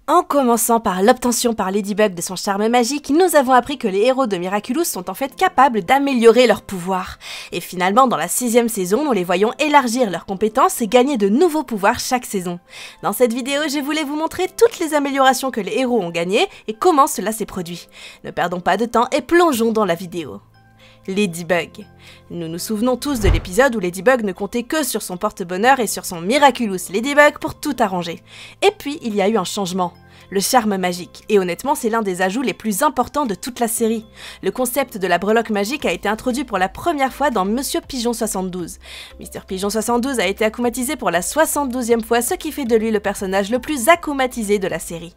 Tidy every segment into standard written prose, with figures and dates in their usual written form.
En commençant par l'obtention par Ladybug de son charme magique, nous avons appris que les héros de Miraculous sont en fait capables d'améliorer leurs pouvoirs. Et finalement, dans la 6e saison, nous les voyons élargir leurs compétences et gagner de nouveaux pouvoirs chaque saison. Dans cette vidéo, je voulais vous montrer toutes les améliorations que les héros ont gagnées et comment cela s'est produit. Ne perdons pas de temps et plongeons dans la vidéo. Ladybug. Nous nous souvenons tous de l'épisode où Ladybug ne comptait que sur son porte-bonheur et sur son Miraculous Ladybug pour tout arranger. Et puis, il y a eu un changement. Le charme magique, et honnêtement c'est l'un des ajouts les plus importants de toute la série. Le concept de la breloque magique a été introduit pour la première fois dans Monsieur Pigeon 72. Mr Pigeon 72 a été akumatisé pour la 72e fois, ce qui fait de lui le personnage le plus akumatisé de la série.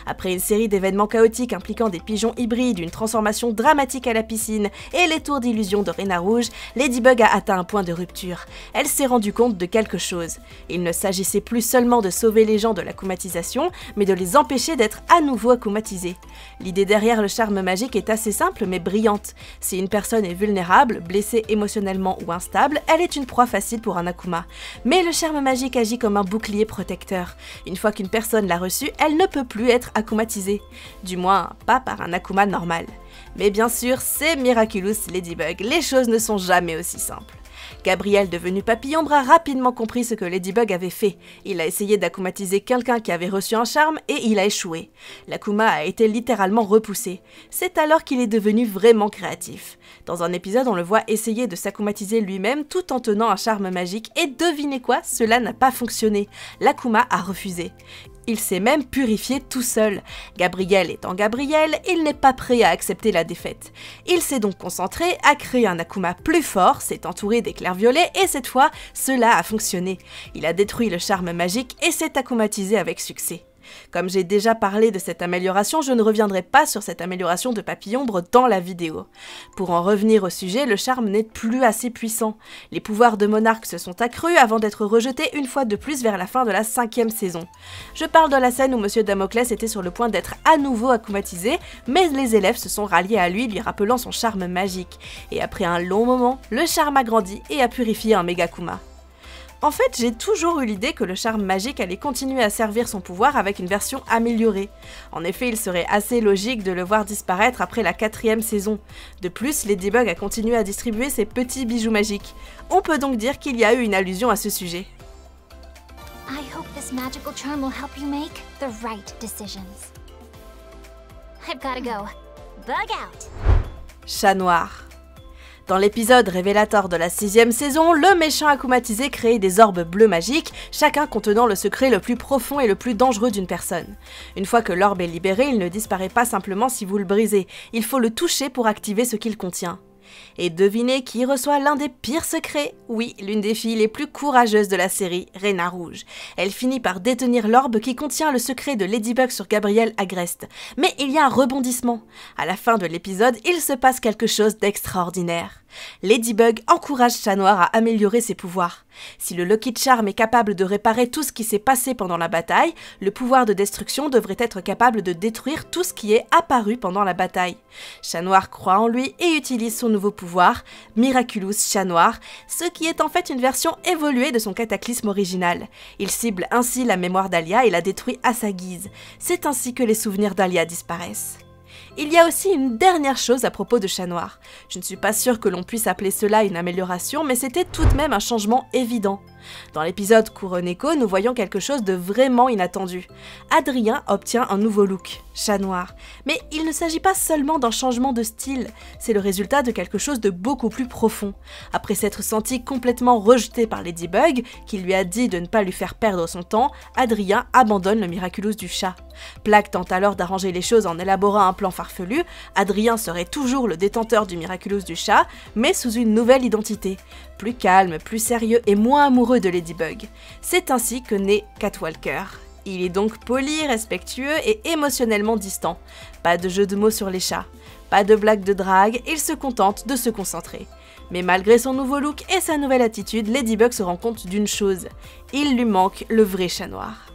Après une série d'événements chaotiques impliquant des pigeons hybrides, une transformation dramatique à la piscine et les tours d'illusion de Reina Rouge, Ladybug a atteint un point de rupture. Elle s'est rendue compte de quelque chose. Il ne s'agissait plus seulement de sauver les gens de l'akumatisation, mais de les empêcher d'être à nouveau akumatisés. L'idée derrière le charme magique est assez simple mais brillante. Si une personne est vulnérable, blessée émotionnellement ou instable, elle est une proie facile pour un akuma. Mais le charme magique agit comme un bouclier protecteur. Une fois qu'une personne l'a reçu, elle ne peut plus être akumatisée. Du moins, pas par un akuma normal. Mais bien sûr, c'est Miraculous Ladybug, les choses ne sont jamais aussi simples. Gabriel, devenu papillon, a rapidement compris ce que Ladybug avait fait. Il a essayé d'akumatiser quelqu'un qui avait reçu un charme et il a échoué. L'akuma a été littéralement repoussé. C'est alors qu'il est devenu vraiment créatif. Dans un épisode, on le voit essayer de s'akumatiser lui-même tout en tenant un charme magique et devinez quoi, cela n'a pas fonctionné. L'akuma a refusé. Il s'est même purifié tout seul. Gabriel étant Gabriel, il n'est pas prêt à accepter la défaite. Il s'est donc concentré à créer un akuma plus fort, s'est entouré d'éclairs violets et cette fois, cela a fonctionné. Il a détruit le charme magique et s'est akumatisé avec succès. Comme j'ai déjà parlé de cette amélioration, je ne reviendrai pas sur cette amélioration de Papillombre dans la vidéo. Pour en revenir au sujet, le charme n'est plus assez puissant. Les pouvoirs de Monarque se sont accrus avant d'être rejetés une fois de plus vers la fin de la 5e saison. Je parle de la scène où Monsieur Damoclès était sur le point d'être à nouveau akumatisé, mais les élèves se sont ralliés à lui rappelant son charme magique. Et après un long moment, le charme a grandi et a purifié un Megakuma. En fait, j'ai toujours eu l'idée que le charme magique allait continuer à servir son pouvoir avec une version améliorée. En effet, il serait assez logique de le voir disparaître après la 4e saison. De plus, Ladybug a continué à distribuer ses petits bijoux magiques. On peut donc dire qu'il y a eu une allusion à ce sujet. I hope this magical charm will help you make the right decisions. I've gotta go. Bug out. Chat noir. Dans l'épisode révélateur de la 6e saison, le méchant akumatisé crée des orbes bleus magiques, chacun contenant le secret le plus profond et le plus dangereux d'une personne. Une fois que l'orbe est libéré, il ne disparaît pas simplement si vous le brisez, il faut le toucher pour activer ce qu'il contient. Et devinez qui reçoit l'un des pires secrets? Oui, l'une des filles les plus courageuses de la série, Reina Rouge. Elle finit par détenir l'orbe qui contient le secret de Ladybug sur Gabriel Agreste. Mais il y a un rebondissement. À la fin de l'épisode, il se passe quelque chose d'extraordinaire. Ladybug encourage Chat Noir à améliorer ses pouvoirs. Si le Lucky Charm est capable de réparer tout ce qui s'est passé pendant la bataille, le pouvoir de destruction devrait être capable de détruire tout ce qui est apparu pendant la bataille. Chat Noir croit en lui et utilise son nouveau pouvoir, Miraculous Chat Noir, ce qui est en fait une version évoluée de son cataclysme original. Il cible ainsi la mémoire d'Alia et la détruit à sa guise. C'est ainsi que les souvenirs d'Alia disparaissent. Il y a aussi une dernière chose à propos de Chat Noir. Je ne suis pas sûre que l'on puisse appeler cela une amélioration, mais c'était tout de même un changement évident. Dans l'épisode Kuroneko, nous voyons quelque chose de vraiment inattendu. Adrien obtient un nouveau look, Chat Noir. Mais il ne s'agit pas seulement d'un changement de style, c'est le résultat de quelque chose de beaucoup plus profond. Après s'être senti complètement rejeté par Ladybug, qui lui a dit de ne pas lui faire perdre son temps, Adrien abandonne le Miraculous du chat. Plagg tente alors d'arranger les choses en élaborant un plan farfelu. Adrien serait toujours le détenteur du Miraculous du chat, mais sous une nouvelle identité. Plus calme, plus sérieux et moins amoureux de Ladybug. C'est ainsi que naît Catwalker. Il est donc poli, respectueux et émotionnellement distant. Pas de jeu de mots sur les chats. Pas de blagues de drague, il se contente de se concentrer. Mais malgré son nouveau look et sa nouvelle attitude, Ladybug se rend compte d'une chose. Il lui manque le vrai Chat Noir.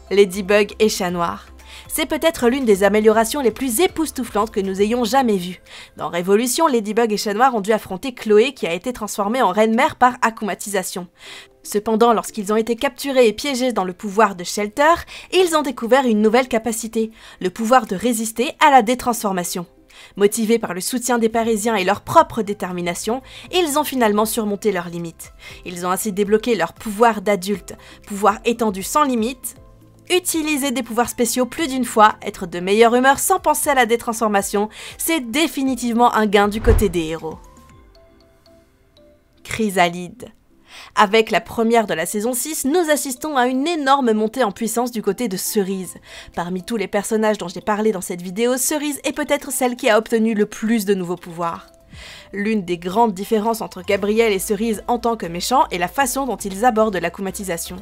Ladybug et Chat Noir. C'est peut-être l'une des améliorations les plus époustouflantes que nous ayons jamais vues. Dans Révolution, Ladybug et Chat Noir ont dû affronter Chloé qui a été transformée en reine-mère par akumatisation. Cependant, lorsqu'ils ont été capturés et piégés dans le pouvoir de Shelter, ils ont découvert une nouvelle capacité, le pouvoir de résister à la détransformation. Motivés par le soutien des Parisiens et leur propre détermination, ils ont finalement surmonté leurs limites. Ils ont ainsi débloqué leur pouvoir d'adulte, pouvoir étendu sans limite, utiliser des pouvoirs spéciaux plus d'une fois, être de meilleure humeur sans penser à la détransformation, c'est définitivement un gain du côté des héros. Chrysalide. Avec la première de la saison 6, nous assistons à une énorme montée en puissance du côté de Cerise. Parmi tous les personnages dont j'ai parlé dans cette vidéo, Cerise est peut-être celle qui a obtenu le plus de nouveaux pouvoirs. L'une des grandes différences entre Gabriel et Cerise en tant que méchants est la façon dont ils abordent l'akumatisation.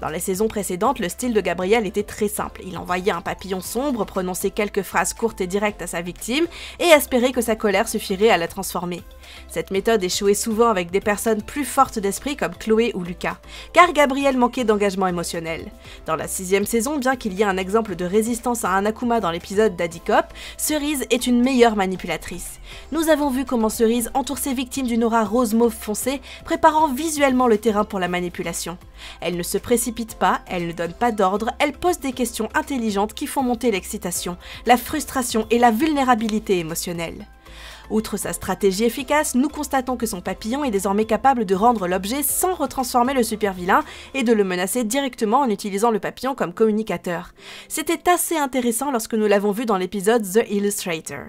Dans les saisons précédentes, le style de Gabriel était très simple. Il envoyait un papillon sombre, prononçait quelques phrases courtes et directes à sa victime, et espérait que sa colère suffirait à la transformer. Cette méthode échouait souvent avec des personnes plus fortes d'esprit comme Chloé ou Lucas, car Gabriel manquait d'engagement émotionnel. Dans la 6e saison, bien qu'il y ait un exemple de résistance à un Akuma dans l'épisode Daddy Cop, Cerise est une meilleure manipulatrice. Nous avons vu comment Cerise entoure ses victimes d'une aura rose mauve foncé, préparant visuellement le terrain pour la manipulation. Elle ne se précipite pas, elle ne donne pas d'ordre, elle pose des questions intelligentes qui font monter l'excitation, la frustration et la vulnérabilité émotionnelle. Outre sa stratégie efficace, nous constatons que son papillon est désormais capable de rendre l'objet sans retransformer le super vilain et de le menacer directement en utilisant le papillon comme communicateur. C'était assez intéressant lorsque nous l'avons vu dans l'épisode The Illustrator.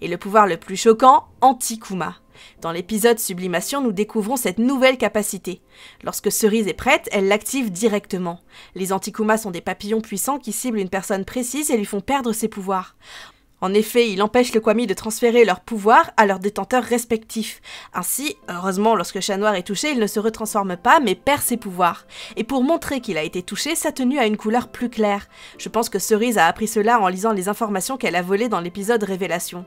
Et le pouvoir le plus choquant, Anti-Kuma. Dans l'épisode Sublimation, nous découvrons cette nouvelle capacité. Lorsque Cerise est prête, elle l'active directement. Les Anti-Kuma sont des papillons puissants qui ciblent une personne précise et lui font perdre ses pouvoirs. En effet, il empêche le Kwami de transférer leurs pouvoirs à leurs détenteurs respectifs. Ainsi, heureusement, lorsque Chat Noir est touché, il ne se retransforme pas, mais perd ses pouvoirs. Et pour montrer qu'il a été touché, sa tenue a une couleur plus claire. Je pense que Cerise a appris cela en lisant les informations qu'elle a volées dans l'épisode Révélation.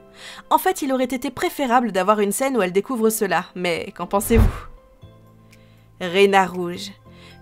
En fait, il aurait été préférable d'avoir une scène où elle découvre cela, mais qu'en pensez-vous? Reina Rouge.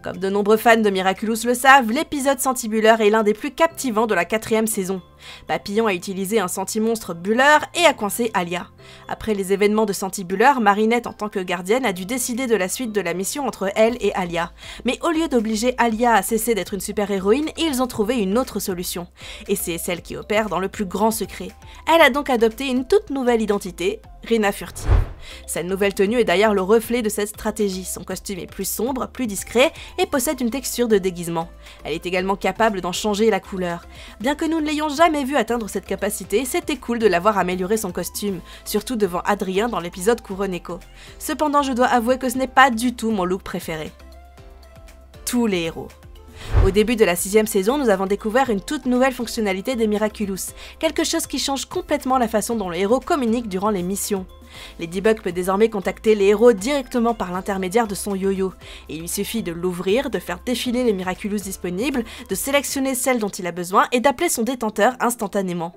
Comme de nombreux fans de Miraculous le savent, l'épisode Sentibuleur est l'un des plus captivants de la 4e saison. Papillon a utilisé un sentimonstre Buller et a coincé Alia. Après les événements de Sentibuleur, Marinette en tant que gardienne a dû décider de la suite de la mission entre elle et Alia. Mais au lieu d'obliger Alia à cesser d'être une super-héroïne, ils ont trouvé une autre solution. Et c'est celle qui opère dans le plus grand secret. Elle a donc adopté une toute nouvelle identité, Rina Furtive. Sa nouvelle tenue est d'ailleurs le reflet de cette stratégie. Son costume est plus sombre, plus discret et possède une texture de déguisement. Elle est également capable d'en changer la couleur. Bien que nous ne l'ayons jamais vue atteindre cette capacité, c'était cool de la voir améliorer son costume, surtout devant Adrien dans l'épisode Kuroneko. Cependant, je dois avouer que ce n'est pas du tout mon look préféré. Tous les héros. Au début de la 6e saison, nous avons découvert une toute nouvelle fonctionnalité des Miraculous, quelque chose qui change complètement la façon dont le héros communique durant les missions. Ladybug peut désormais contacter les héros directement par l'intermédiaire de son yo-yo. Il lui suffit de l'ouvrir, de faire défiler les Miraculous disponibles, de sélectionner celles dont il a besoin et d'appeler son détenteur instantanément.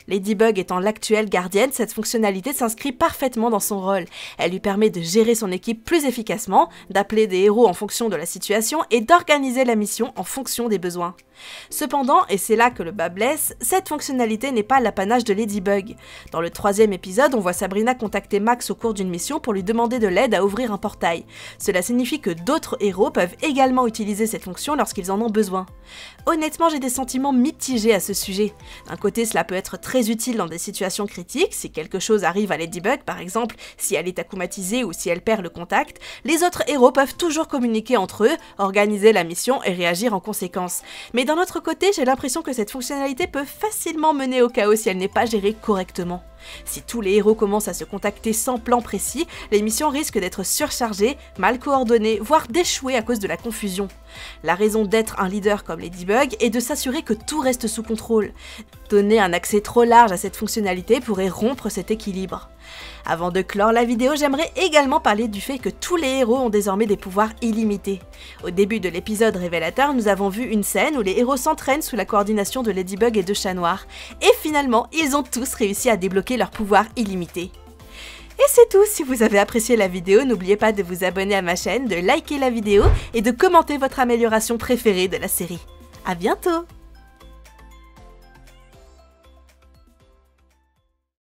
Ladybug étant l'actuelle gardienne, cette fonctionnalité s'inscrit parfaitement dans son rôle. Elle lui permet de gérer son équipe plus efficacement, d'appeler des héros en fonction de la situation et d'organiser la mission en fonction des besoins. Cependant, et c'est là que le bas blesse, cette fonctionnalité n'est pas l'apanage de Ladybug. Dans le 3e épisode, on voit Sabrina contacter Max au cours d'une mission pour lui demander de l'aide à ouvrir un portail. Cela signifie que d'autres héros peuvent également utiliser cette fonction lorsqu'ils en ont besoin. Honnêtement, j'ai des sentiments mitigés à ce sujet. D'un côté, cela peut être très utile dans des situations critiques, si quelque chose arrive à Ladybug par exemple, si elle est akumatisée ou si elle perd le contact, les autres héros peuvent toujours communiquer entre eux, organiser la mission et réagir en conséquence. Mais d'un autre côté, j'ai l'impression que cette fonctionnalité peut facilement mener au chaos si elle n'est pas gérée correctement. Si tous les héros commencent à se contacter sans plan précis, les missions risquent d'être surchargées, mal coordonnées, voire d'échouer à cause de la confusion. La raison d'être un leader comme Ladybug est de s'assurer que tout reste sous contrôle. Donner un accès trop large à cette fonctionnalité pourrait rompre cet équilibre. Avant de clore la vidéo, j'aimerais également parler du fait que tous les héros ont désormais des pouvoirs illimités. Au début de l'épisode révélateur, nous avons vu une scène où les héros s'entraînent sous la coordination de Ladybug et de Chat Noir. Et finalement, ils ont tous réussi à débloquer leurs pouvoirs illimités. Et c'est tout, si vous avez apprécié la vidéo, n'oubliez pas de vous abonner à ma chaîne, de liker la vidéo et de commenter votre amélioration préférée de la série. À bientôt!